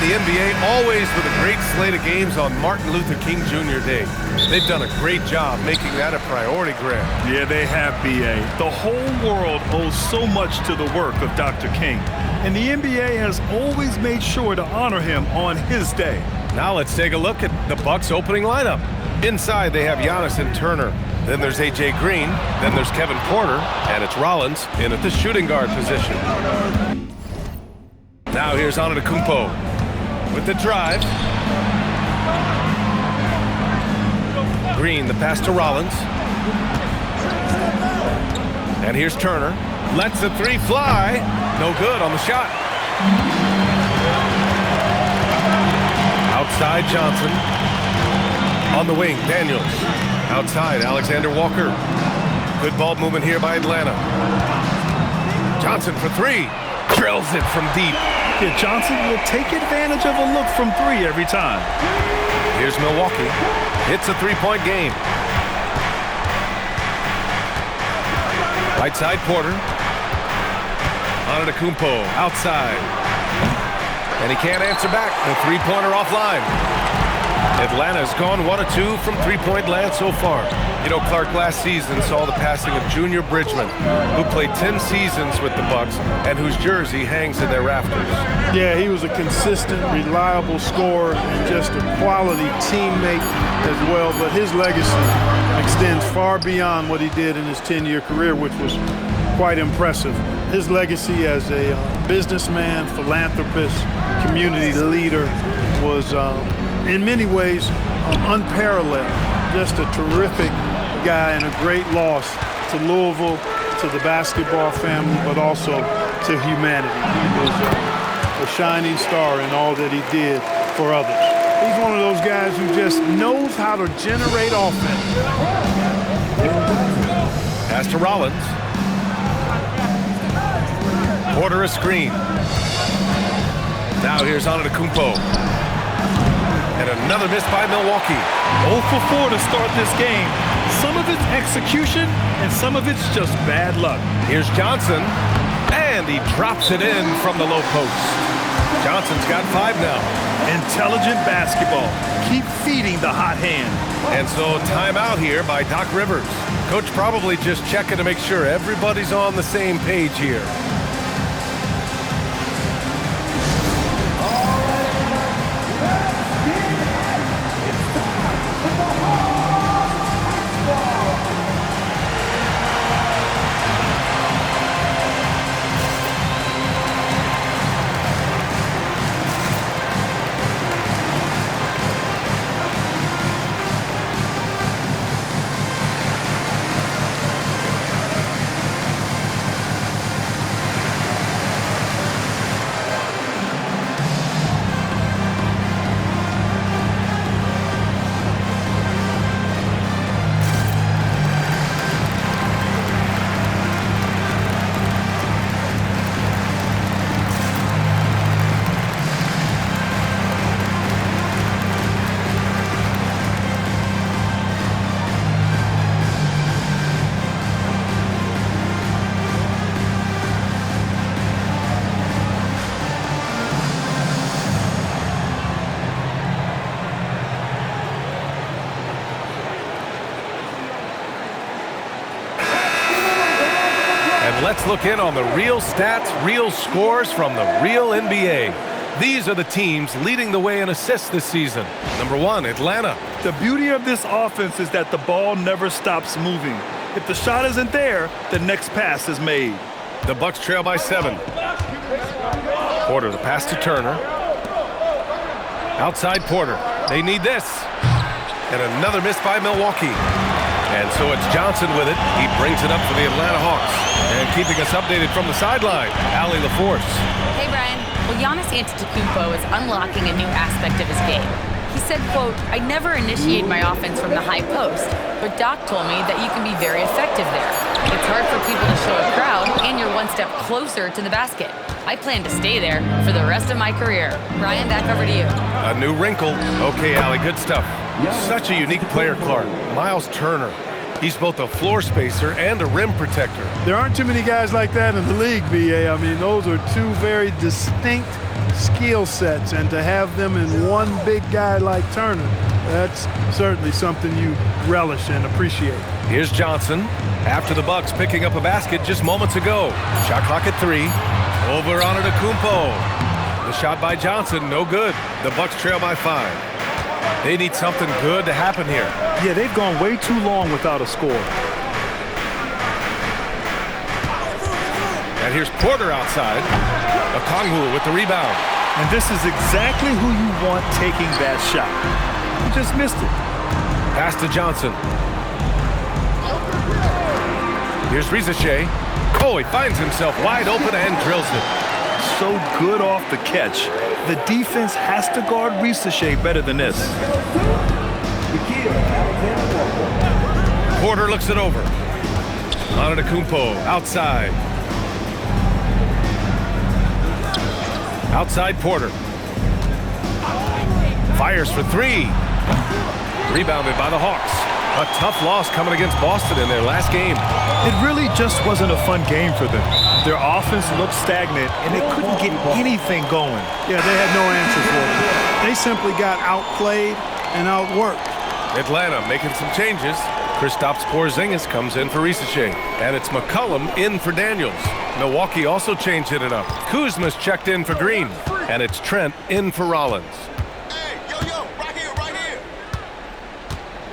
the NBA, always with a great slate of games on Martin Luther King Jr. Day. They've done a great job making that a priority grab. Yeah, they have, B.A. The whole world owes so much to the work of Dr. King, and the NBA has always made sure to honor him on his day. Now let's take a look at the Bucks opening lineup. Inside, they have Giannis and Turner. Then there's A.J. Green. Then there's Kevin Porter. And it's Rollins in at the shooting guard position. Now here's Antetokounmpo with the drive. Green, the pass to Rollins. And here's Turner. Lets the three fly. No good on the shot. Outside, Johnson. On the wing, Daniels. Outside, Alexander Walker. Good ball movement here by Atlanta. Johnson for three. Drills it from deep. Yeah, Johnson will take advantage of a look from three every time. Here's Milwaukee. It's a three-point game. Right side, Porter. Antetokounmpo outside. And he can't answer back. The three-pointer offline. Atlanta's gone 1 of 2 from three-point land so far. You know, Clark last season saw the passing of Junior Bridgman, who played 10 seasons with the Bucks and whose jersey hangs in their rafters. Yeah, he was a consistent, reliable scorer and just a quality teammate as well. But his legacy extends far beyond what he did in his 10-year career, which was quite impressive. His legacy as a businessman, philanthropist, community leader was in many ways unparalleled. Just a terrific guy and a great loss to Louisville, to the basketball family, but also to humanity. He was a shining star in all that he did for others. He's one of those guys who just knows how to generate offense. Pass to Rollins. Porter a screen. Now here's Antetokounmpo. And another miss by Milwaukee. 0 for 4 to start this game. Some of it's execution, and some of it's just bad luck. Here's Johnson, and he drops it in from the low post. Johnson's got 5 now. Intelligent basketball. Keep feeding the hot hand. And so timeout here by Doc Rivers. Coach probably just checking to make sure everybody's on the same page here. Let's look in on the real stats, real scores from the real NBA. These are the teams leading the way in assists this season. Number 1, Atlanta. The beauty of this offense is that the ball never stops moving. If the shot isn't there, the next pass is made. The Bucks trail by 7. Porter, the pass to Turner. Outside Porter. They need this. And another miss by Milwaukee. And so it's Johnson with it. He brings it up for the Atlanta Hawks. And keeping us updated from the sideline, Allie LaForce. Hey, Brian. Well, Giannis Antetokounmpo is unlocking a new aspect of his game. He said, quote, "I never initiate my offense from the high post, but Doc told me that you can be very effective there. It's hard for people to show a crowd, and you're one step closer to the basket. I plan to stay there for the rest of my career." Brian, back over to you. A new wrinkle. Okay, Allie, good stuff. Such a unique player, Clark. Miles Turner. He's both a floor spacer and a rim protector. There aren't too many guys like that in the league, B.A. I mean, those are two very distinct skill sets, and to have them in one big guy like Turner, that's certainly something you relish and appreciate. Here's Johnson after the Bucks picking up a basket just moments ago. Shot clock at 3. Over on Antetokounmpo. The shot by Johnson, no good. The Bucks trail by 5. They need something good to happen here. Yeah, they've gone way too long without a score. And here's Porter outside. Okongwu with the rebound. And this is exactly who you want taking that shot. He just missed it. Pass to Johnson. Here's Risache. Oh, he finds himself wide open and drills it. So good off the catch. The defense has to guard Risache better than this. Porter looks it over. Antetokounmpo outside. Outside Porter. Fires for 3. Rebounded by the Hawks. A tough loss coming against Boston in their last game. It really just wasn't a fun game for them. Their offense looked stagnant, and they couldn't get anything going. Yeah, they had no answer for it. They simply got outplayed and outworked. Atlanta making some changes. Kristaps Porzingis comes in for Risache. And it's McCollum in for Daniels. Milwaukee also changed it up. Kuzma's checked in for Green. And it's Trent in for Rollins.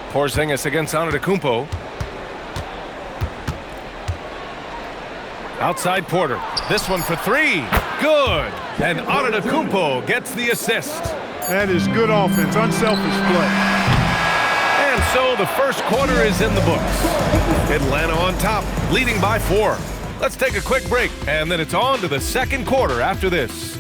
Porzingis against Antetokounmpo. Outside Porter. This one for 3. Good. And Antetokounmpo gets the assist. That is good offense, unselfish play. And so the first quarter is in the books. Atlanta on top, leading by 4. Let's take a quick break, and then it's on to the second quarter after this.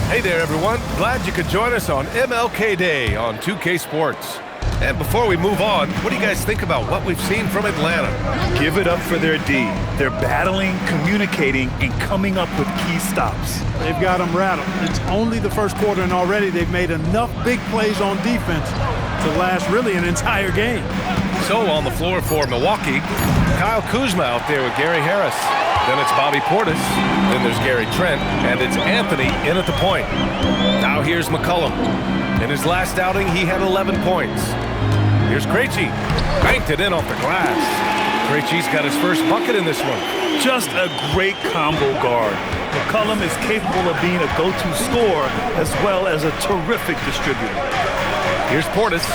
Hey there, everyone. Glad you could join us on MLK Day on 2K Sports. And before we move on, what do you guys think about what we've seen from Atlanta? Give it up for their D. They're battling, communicating, and coming up with key stops. They've got them rattled. It's only the first quarter, and already they've made enough big plays on defense to last really an entire game. So on the floor for Milwaukee, Kyle Kuzma out there with Gary Harris. Then it's Bobby Portis. Then there's Gary Trent. And it's Anthony in at the point. Now here's McCollum. In his last outing, he had 11 points. Here's Krejci. Banked it in off the glass. Krejci's got his first bucket in this one. Just a great combo guard. McCollum is capable of being a go-to scorer as well as a terrific distributor. Here's Portis.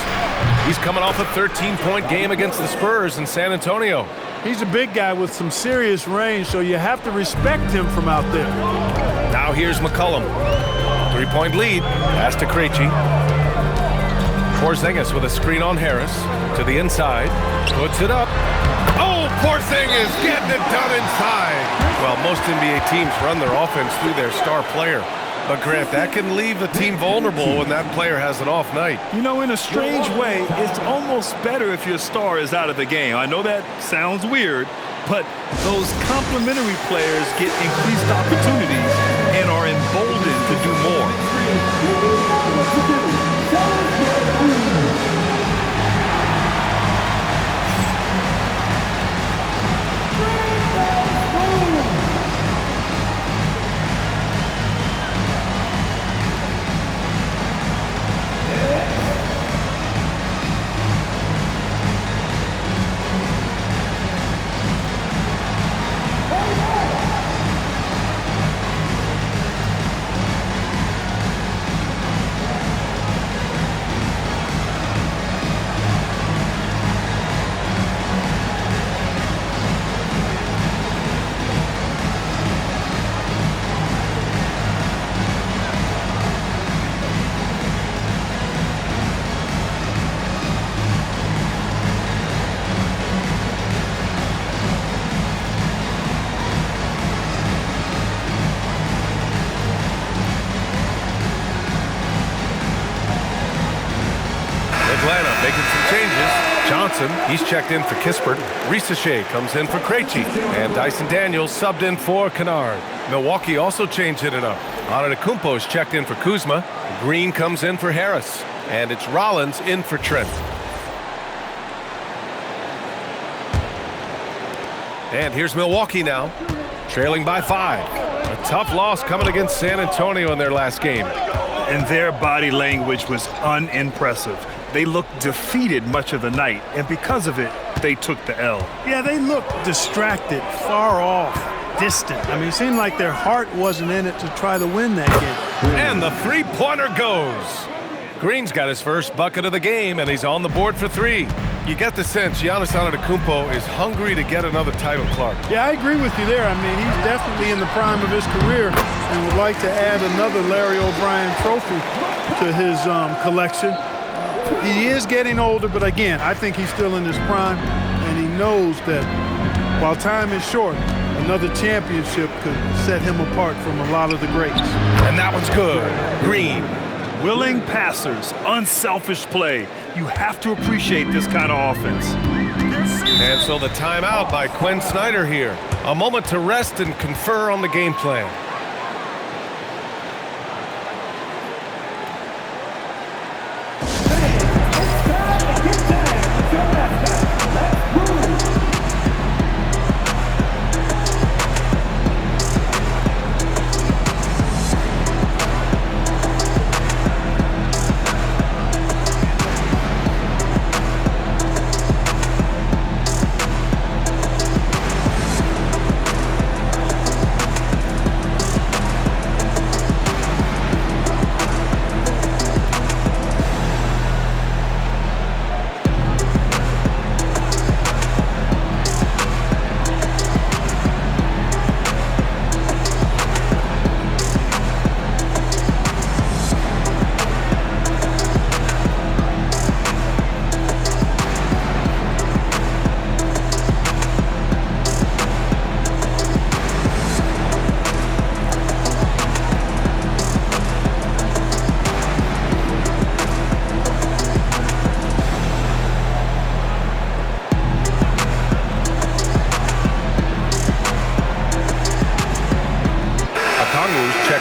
He's coming off a 13-point game against the Spurs in San Antonio. He's a big guy with some serious range, so you have to respect him from out there. Now here's McCollum. 3-point lead. Pass to Krejci. Porzingis with a screen on Harris. To the inside. Puts it up. Oh, Porzingis getting it done inside. Well, most NBA teams run their offense through their star player. But, Grant, that can leave the team vulnerable when that player has an off night. You know, in a strange way, it's almost better if your star is out of the game. I know that sounds weird, but those complementary players get increased opportunities and are emboldened to do more. Johnson, he's checked in for Kispert. Risache comes in for Krejci. And Dyson Daniels subbed in for Kennard. Milwaukee also changed it up. Antetokounmpo is checked in for Kuzma. Green comes in for Harris. And it's Rollins in for Trent. And here's Milwaukee now, trailing by 5. A tough loss coming against San Antonio in their last game. And their body language was unimpressive. They looked defeated much of the night, and because of it, they took the L. Yeah, they looked distracted, far off, distant. I mean, it seemed like their heart wasn't in it to try to win that game. And the three-pointer goes. Green's got his first bucket of the game, and he's on the board for 3. You get the sense Giannis Antetokounmpo is hungry to get another title, Clark. Yeah, I agree with you there. I mean, he's definitely in the prime of his career and would like to add another Larry O'Brien trophy to his collection. He is getting older, but again, I think he's still in his prime, and he knows that while time is short, another championship could set him apart from a lot of the greats. And that one's good. Green. Willing passers, unselfish play. You have to appreciate this kind of offense. And so the timeout by Quinn Snyder here. A moment to rest and confer on the game plan.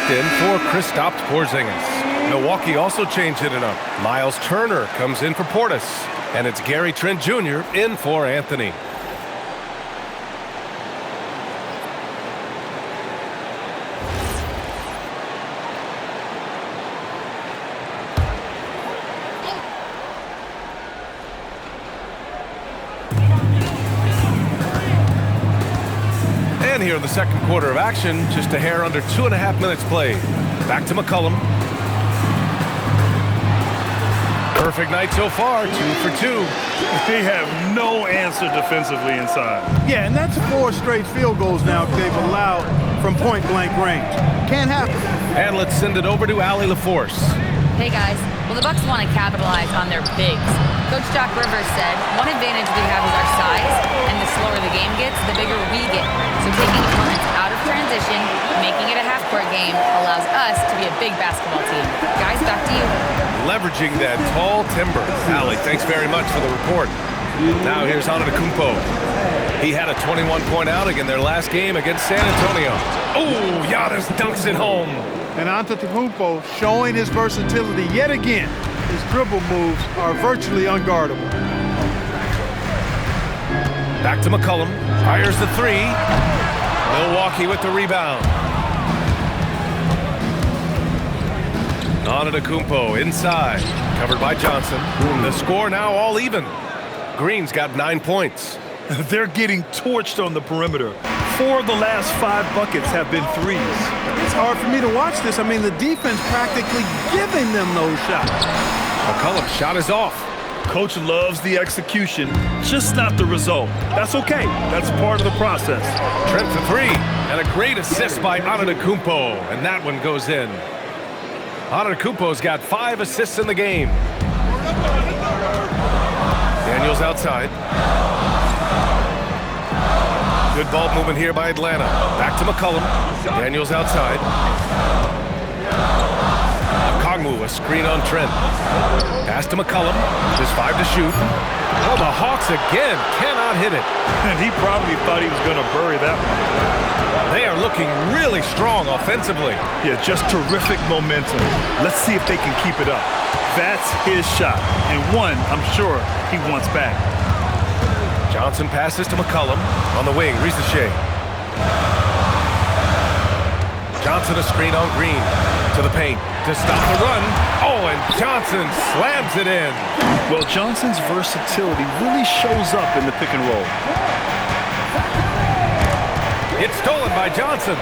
In for Kristaps Porzingis. Milwaukee also changed it up. Miles Turner comes in for Portis. And it's Gary Trent Jr. in for Anthony. Here in the second quarter of action, just a hair under 2.5 minutes played. Back to McCollum. Perfect night so far, 2 for 2. They have no answer defensively inside. Yeah, and that's 4 straight field goals now they've allowed from point-blank range. Can't happen. And let's send it over to Allie LaForce. Hey guys, well the Bucks want to capitalize on their bigs. Coach Doc Rivers said, one advantage we have is our size, and the slower the game gets, the bigger we get. So taking opponents out of transition, making it a half-court game, allows us to be a big basketball team. Guys, back to you. Leveraging that tall timber. Allie, thanks very much for the report. Now here's Antetokounmpo. He had a 21-point outing in their last game against San Antonio. Oh, Giannis dunks it home. And Antetokounmpo showing his versatility yet again. His dribble moves are virtually unguardable. Back to McCollum. Fires the 3. Milwaukee with the rebound. Antetokounmpo inside. Covered by Johnson. The score now all even. Green's got 9 points. They're getting torched on the perimeter. 4 of the last 5 buckets have been threes. It's hard for me to watch this. I mean, the defense practically giving them those shots. McCollum's shot is off. Coach loves the execution, just not the result. That's okay. That's part of the process. Trent for 3. And a great assist by Antetokounmpo. And that one goes in. Antetokounmpo's got 5 assists in the game. Daniels outside. Good ball movement here by Atlanta. Back to McCollum. Daniels outside. Okongwu Okongwu, a screen on Trent. Pass to McCollum. Just 5 to shoot. Oh, the Hawks again cannot hit it. And he probably thought he was going to bury that one. They are looking really strong offensively. Yeah, just terrific momentum. Let's see if they can keep it up. That's his shot, and one I'm sure he wants back. Johnson passes to McCollum on the wing. Risacher. Johnson a screen on Green to the paint to stop the run. Oh, and Johnson slams it in. Well, Johnson's versatility really shows up in the pick and roll. It's stolen by Johnson.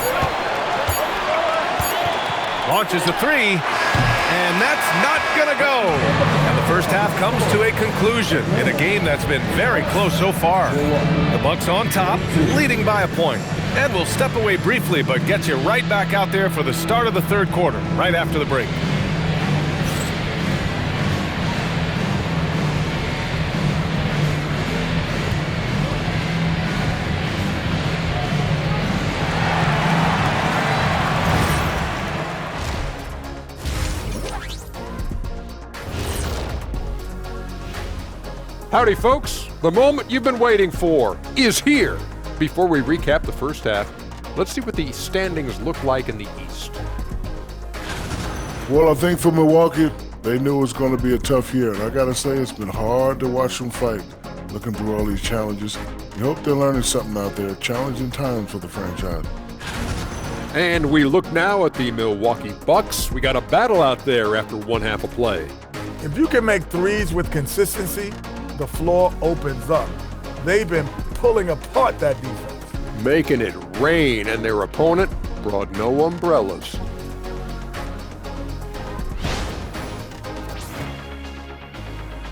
Launches a three, and that's not gonna go. And the first half comes to a conclusion in a game that's been very close so far. The Bucks on top, leading by a point. And we'll step away briefly, but get you right back out there for the start of the third quarter, right after the break. Howdy, folks. The moment you've been waiting for is here. Before we recap the first half, let's see what the standings look like in the East. Well, I think for Milwaukee, they knew it was going to be a tough year. And I got to say, it's been hard to watch them fight, looking through all these challenges. We hope they're learning something out there. Challenging times for the franchise. And we look now at the Milwaukee Bucks. We got a battle out there after one half of play. If you can make threes with consistency, the floor opens up. They've been pulling apart that defense. Making it rain, and their opponent brought no umbrellas.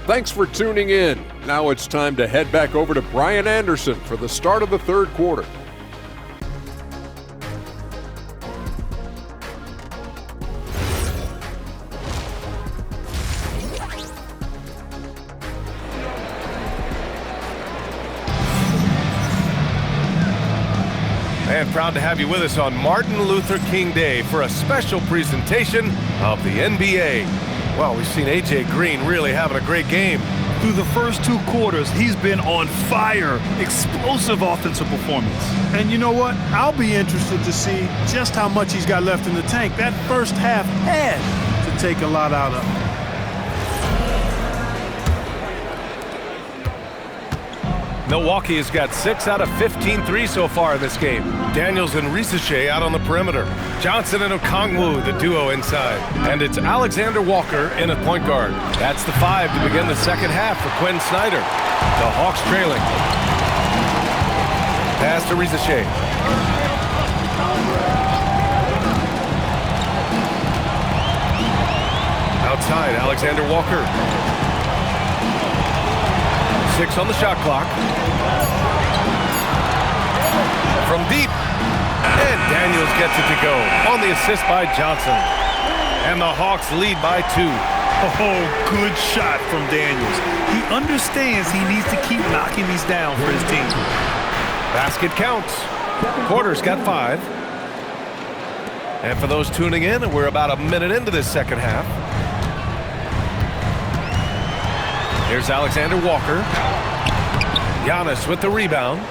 Thanks for tuning in. Now it's time to head back over to Brian Anderson for the start of the third quarter. And proud to have you with us on Martin Luther King Day for a special presentation of the NBA. Well, we've seen A.J. Green really having a great game. Through the first two quarters, he's been on fire. Explosive offensive performance. And you know what? I'll be interested to see just how much he's got left in the tank. That first half had to take a lot out of him. Milwaukee has got 6 out of 15 threes so far in this game. Daniels and Risacher out on the perimeter. Johnson and Okongwu, the duo inside. And it's Alexander Walker in a point guard. That's the 5 to begin the second half for Quinn Snyder. The Hawks trailing. Pass to Risacher. Outside, Alexander Walker. 6 on the shot clock. From deep. And Daniels gets it to go on the assist by Johnson. And the Hawks lead by 2. Oh, good shot from Daniels. He understands he needs to keep knocking these down for his team. Basket counts. Porter's got 5. And for those tuning in, we're about a minute into this second half. Here's Alexander Walker. Giannis with the rebound.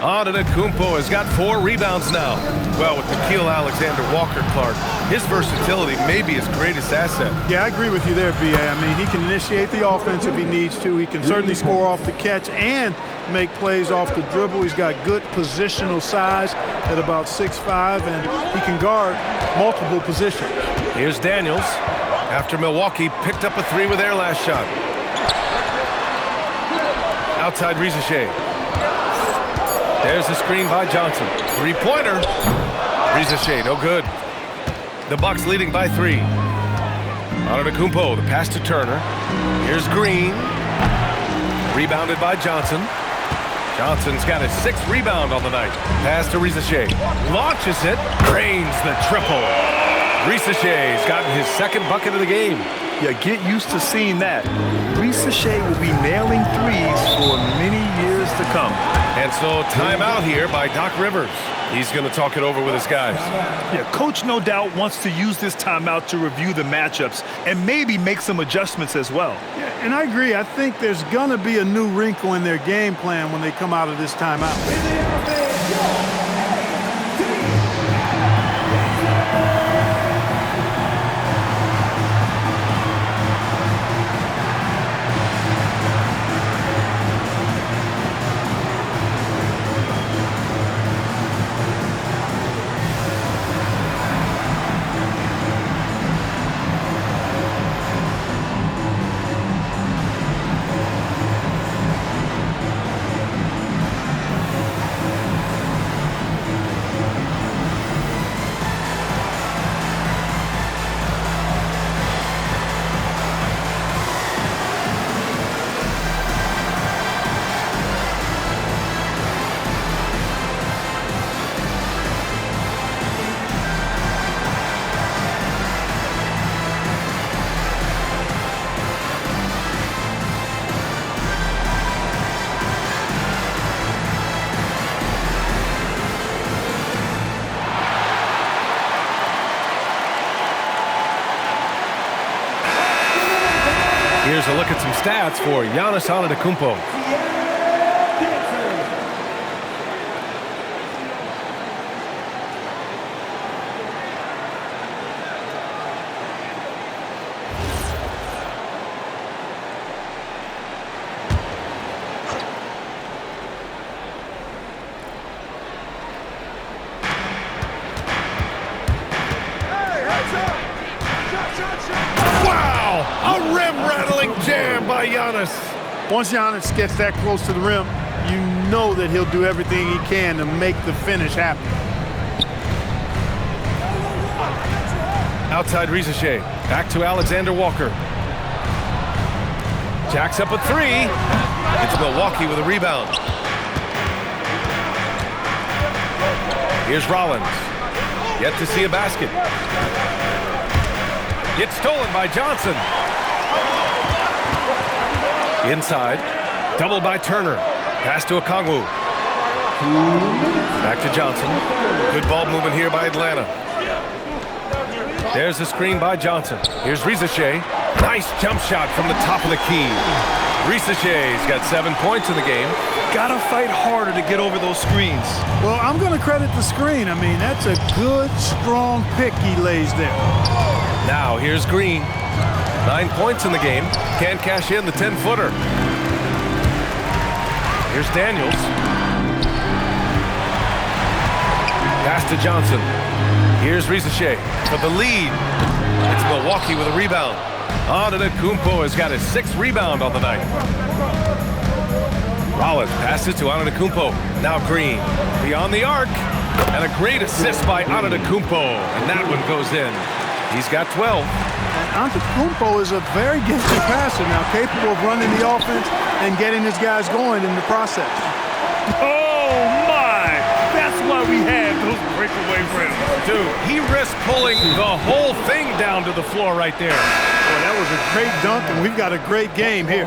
Antetokounmpo has got 4 rebounds now. Well, with Nickeil Alexander-Walker, Clark, his versatility may be his greatest asset. Yeah, I agree with you there, B.A. I mean, he can initiate the offense if he needs to. He can certainly score off the catch and make plays off the dribble. He's got good positional size at about 6'5", and he can guard multiple positions. Here's Daniels after Milwaukee picked up a 3 with their last shot. Outside Risacher. There's the screen by Johnson. 3-pointer. Risacher, no good. The Bucks leading by 3. Antetokounmpo, the pass to Turner. Here's Green. Rebounded by Johnson. Johnson's got his 6th rebound on the night. Pass to Risacher. Launches it. Drains the triple. Risacher's gotten his 2nd bucket of the game. Yeah, get used to seeing that. Risacher will be nailing threes for many years to come. And so timeout here by Doc Rivers. He's going to talk it over with his guys. Yeah, coach no doubt wants to use this timeout to review the matchups and maybe make some adjustments as well. Yeah, and I agree. I think there's going to be a new wrinkle in their game plan when they come out of this timeout. Here's a look at some stats for Giannis Antetokounmpo. A rim-rattling jam by Giannis. Once Giannis gets that close to the rim, you know that he'll do everything he can to make the finish happen. Outside Risache. Back to Alexander Walker. Jacks up a three. It's Milwaukee with a rebound. Here's Rollins. Yet to see a basket. It's stolen by Johnson. Inside. Doubled by Turner. Pass to Okongwu. Back to Johnson. Good ball movement here by Atlanta. There's a screen by Johnson. Here's Risache. Nice jump shot from the top of the key. Risache's got 7 points in the game. Gotta fight harder to get over those screens. Well, I'm going to credit the screen. I mean, that's a good, strong pick he lays there. Now, here's Green. 9 points in the game. Can't cash in the 10-footer. Here's Daniels. Pass to Johnson. Here's Risache for the lead. It's Milwaukee with a rebound. Antetokounmpo has got his 6th rebound on the night. Rollins passes to Antetokounmpo. Now Green beyond the arc. And a great assist by Antetokounmpo. And that one goes in. He's got 12. Antetokounmpo is a very gifted passer now, capable of running the offense and getting his guys going in the process. Oh, my! That's why we had those breakaway rims. Dude, he risked pulling the whole thing down to the floor right there. Boy, that was a great dunk, and we've got a great game here.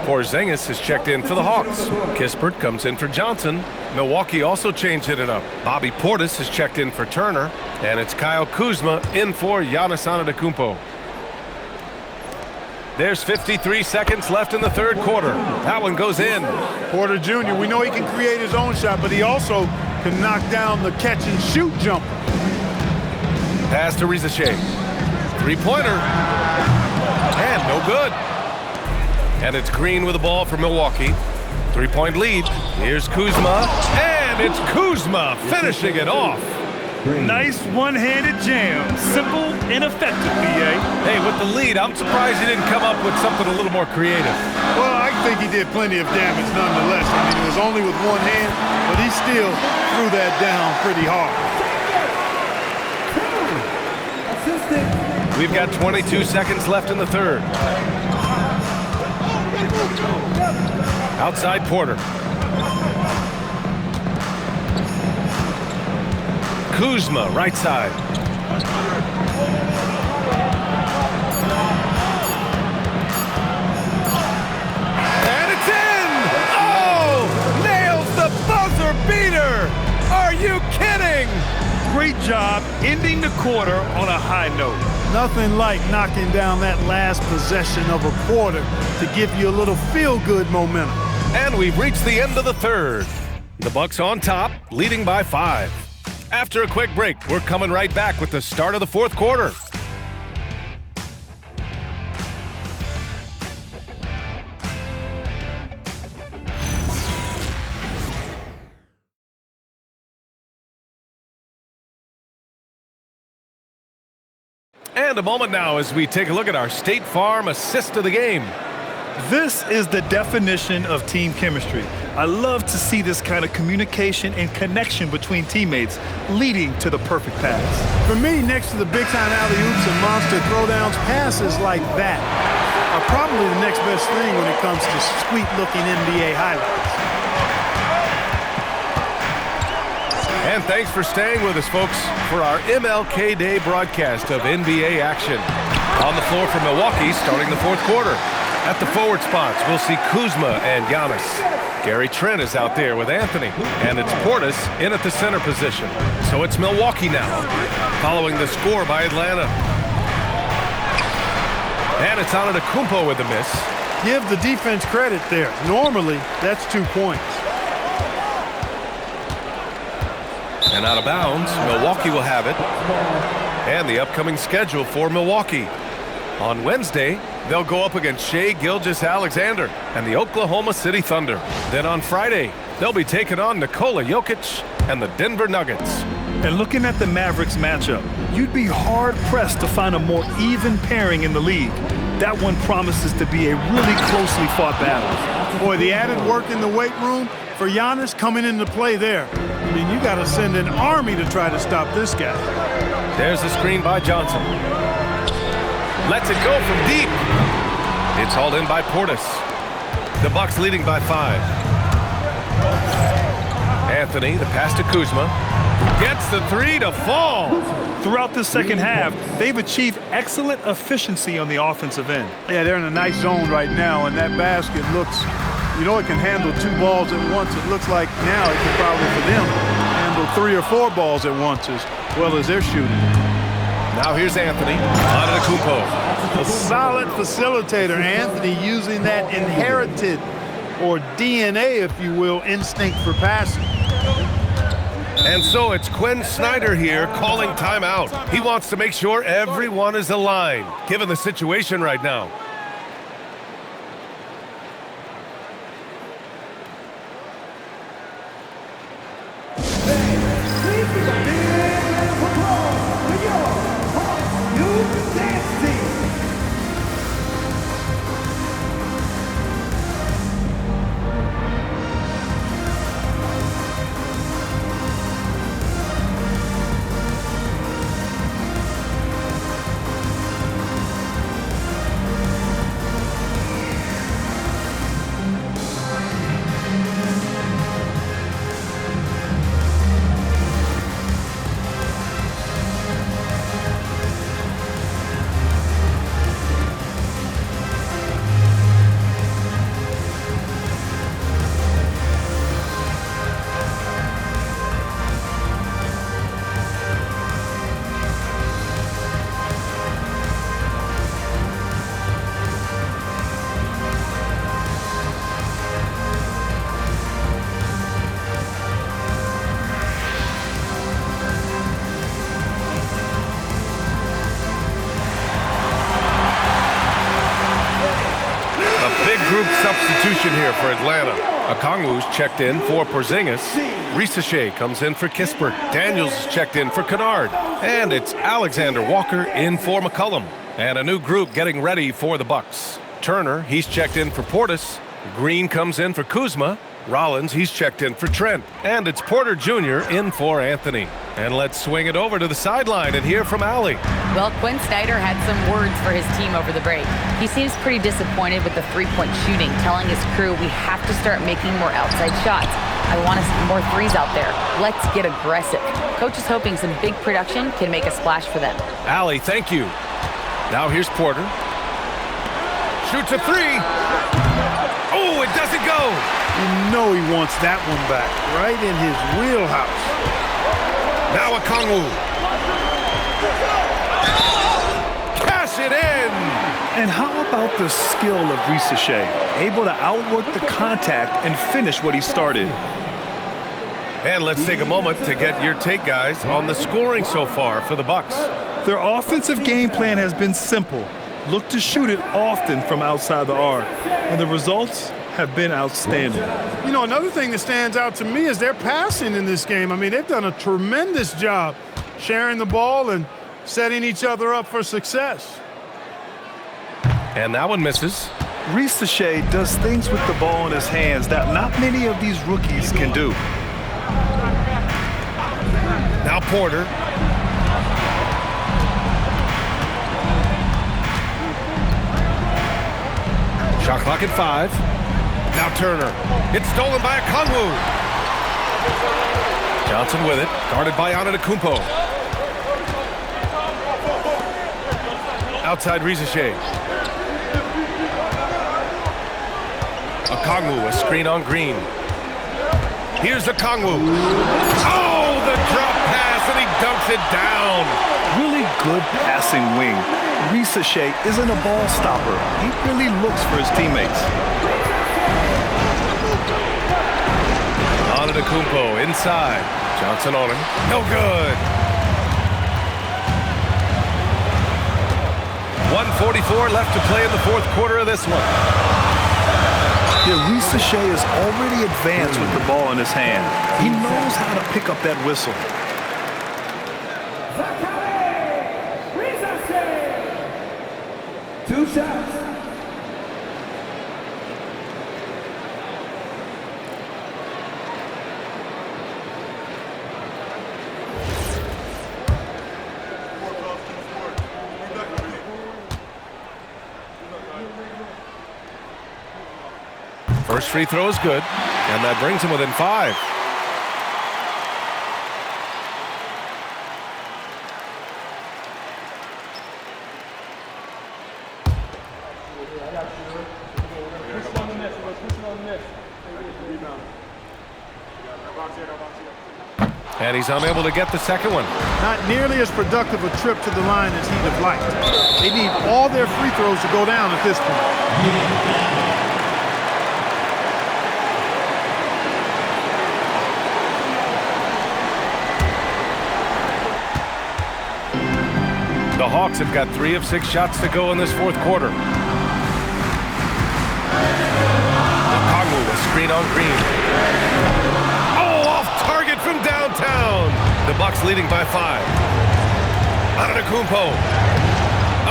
Porzingis has checked in for the Hawks. Kispert comes in for Johnson. Milwaukee also changed it up. Bobby Portis has checked in for Turner. And it's Kyle Kuzma in for Giannis Antetokounmpo. There's 53 seconds left in the third quarter. That one goes in. Porter Jr., we know he can create his own shot, but he also can knock down the catch-and-shoot jumper. Pass to Risache. Three-pointer. And no good. And it's Green with the ball for Milwaukee. 3-point lead. Here's Kuzma. And it's Kuzma finishing it off. Nice one-handed jam. Simple and effective, B.A. Hey, with the lead, I'm surprised he didn't come up with something a little more creative. Well, I think he did plenty of damage nonetheless. I mean, it was only with one hand, but he still threw that down pretty hard. We've got 22 seconds left in the third. Outside Porter. Kuzma, right side. And it's in! Oh! Nails the buzzer beater! Are you kidding? great job ending the quarter on a high note. Nothing like knocking down that last possession of a quarter to give you a little feel-good momentum. And we've reached the end of the third. The Bucks on top, leading by 5. After a quick break, we're coming right back with the start of the fourth quarter. And a moment now as we take a look at our State Farm assist of the game. This is the definition of team chemistry. I love to see this kind of communication and connection between teammates leading to the perfect pass. For me, next to the big-time alley-oops and monster throwdowns, passes like that are probably the next best thing when it comes to sweet-looking NBA highlights. And thanks for staying with us, folks, for our MLK Day broadcast of NBA action. On the floor for Milwaukee, starting the fourth quarter. At the forward spots, we'll see Kuzma and Giannis. Gary Trent is out there with Anthony, and it's Portis in at the center position. So it's Milwaukee now, following the score by Atlanta. And it's Antetokounmpo with the miss. Give the defense credit there. Normally, that's 2 points. And out of bounds, Milwaukee will have it. And the upcoming schedule for Milwaukee. On Wednesday, they'll go up against Shai Gilgeous-Alexander and the Oklahoma City Thunder. Then on Friday, they'll be taking on Nikola Jokic and the Denver Nuggets. And looking at the Mavericks matchup, you'd be hard-pressed to find a more even pairing in the league. That one promises to be a really closely fought battle. Boy, the added work in the weight room for Giannis coming into play there. I mean, you got to send an army to try to stop this guy. There's the screen by Johnson. Lets it go from deep. It's hauled in by Portis. The Bucks leading by 5. Anthony, the pass to Kuzma. Gets the 3 to fall. Throughout the second half, they've achieved excellent efficiency on the offensive end. Yeah, they're in a nice zone right now, and that basket looks, you know, it can handle 2 balls at once. It looks like now it can probably, for them, handle 3 or 4 balls at once as well as they're shooting. Now here's Anthony. Antetokounmpo. A solid facilitator. Anthony using that inherited, or DNA, if you will, instinct for passing. And so it's Quinn Snyder here calling timeout. He wants to make sure everyone is aligned, given the situation right now. Group substitution here for Atlanta. Okongwu's checked in for Porzingis. Risacher comes in for Kispert. Daniels is checked in for Kennard. And it's Alexander Walker in for McCollum. And a new group getting ready for the Bucks. Turner, he's checked in for Portis. Green comes in for Kuzma. Rollins, he's checked in for Trent. And it's Porter Jr. in for Anthony. And let's swing it over to the sideline and hear from Allie. Well, Quinn Snyder had some words for his team over the break. He seems pretty disappointed with the three-point shooting, telling his crew we have to start making more outside shots. I want to see more threes out there. Let's get aggressive. Coach is hoping some big production can make a splash for them. Allie, thank you. Now here's Porter. Shoots a 3. Oh, it doesn't go. You know he wants that one back, right in his wheelhouse. Now Okongwu. Cash it in. And how about the skill of Risache? Able to outwork the contact and finish what he started. And let's take a moment to get your take, guys, on the scoring so far for the Bucks. Their offensive game plan has been simple. Look to shoot it often from outside the arc. And the results have been outstanding. You know, another thing that stands out to me is their passing in this game. I mean, they've done a tremendous job sharing the ball and setting each other up for success. And that one misses. Risache does things with the ball in his hands that not many of these rookies can do. Now Porter. Shot clock at 5. Now Turner. It's stolen by Okongwu. Johnson with it. Guarded by Antetokounmpo. Outside Risache. Okongwu, a screen on Green. Here's Okongwu. Oh, the drop pass, and he dunks it down. Really good passing wing. Risache isn't a ball stopper. He really looks for his teammates. Antetokounmpo inside. Johnson on him. No good. 1:44 left to play in the fourth quarter of this one. Yeah, Risache is already advanced with the ball in his hand. He knows how to pick up that whistle. Two shots. First free throw is good, and that brings him within 5. And he's unable to get the second one. Not nearly as productive a trip to the line as he'd have liked. They need all their free throws to go down at this point. The Hawks have got 3 of 6 shots to go in this fourth quarter. Okongwu, a screen on Green. Oh, off target from downtown. The Bucks leading by 5. Antetokounmpo.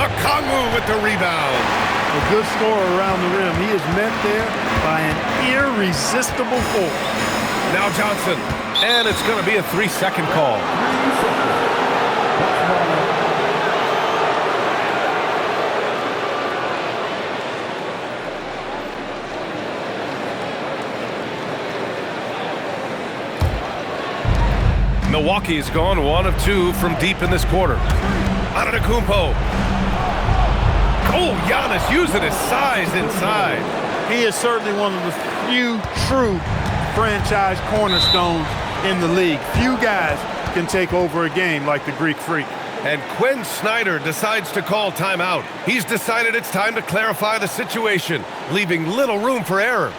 Okongwu with the rebound. A good scorer around the rim. He is met there by an irresistible force. Now Johnson. And it's going to be a 3-second call. Milwaukee's gone 1 of 2 from deep in this quarter. Antetokounmpo. Oh, Giannis using his size inside. He is certainly one of the few true franchise cornerstones in the league. Few guys can take over a game like the Greek Freak. And Quinn Snyder decides to call timeout. He's decided it's time to clarify the situation, leaving little room for error.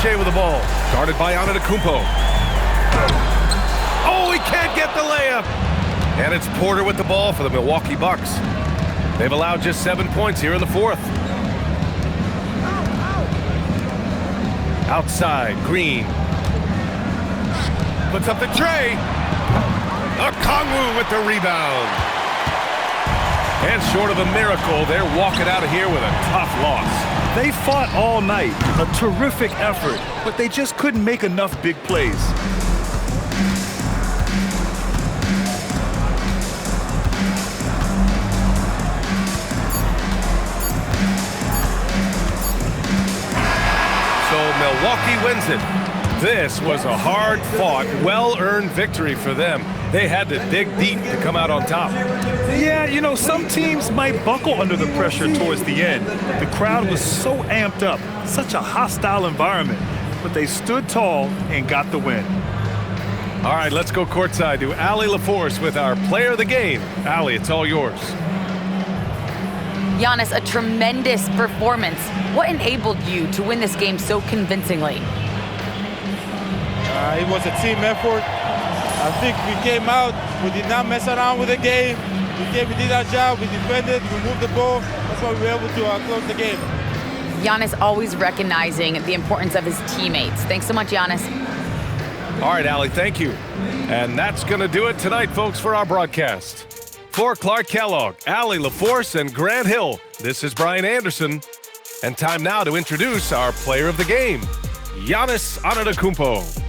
Shea with the ball. Guarded by Antetokounmpo. Oh, he can't get the layup. And it's Porter with the ball for the Milwaukee Bucks. They've allowed just 7 points here in the fourth. Outside, Green. Puts up the tray. Okongwu with the rebound. And short of a miracle, they're walking out of here with a tough loss. They fought all night, a terrific effort, but they just couldn't make enough big plays. So Milwaukee wins it. This was a hard-fought, well-earned victory for them. They had to dig deep to come out on top. Yeah, you know, some teams might buckle under the pressure towards the end. The crowd was so amped up, such a hostile environment, but they stood tall and got the win. All right, let's go courtside to Allie LaForce with our player of the game. Allie, it's all yours. Giannis, a tremendous performance. What enabled you to win this game so convincingly? It was a team effort. I think we came out, we did not mess around with the game. We did our job, we defended, we moved the ball. That's why we were able to close the game. Giannis always recognizing the importance of his teammates. Thanks so much, Giannis. All right, Allie, thank you. And that's going to do it tonight, folks, for our broadcast. For Clark Kellogg, Allie LaForce, and Grant Hill, this is Brian Anderson. And time now to introduce our player of the game, Giannis Antetokounmpo.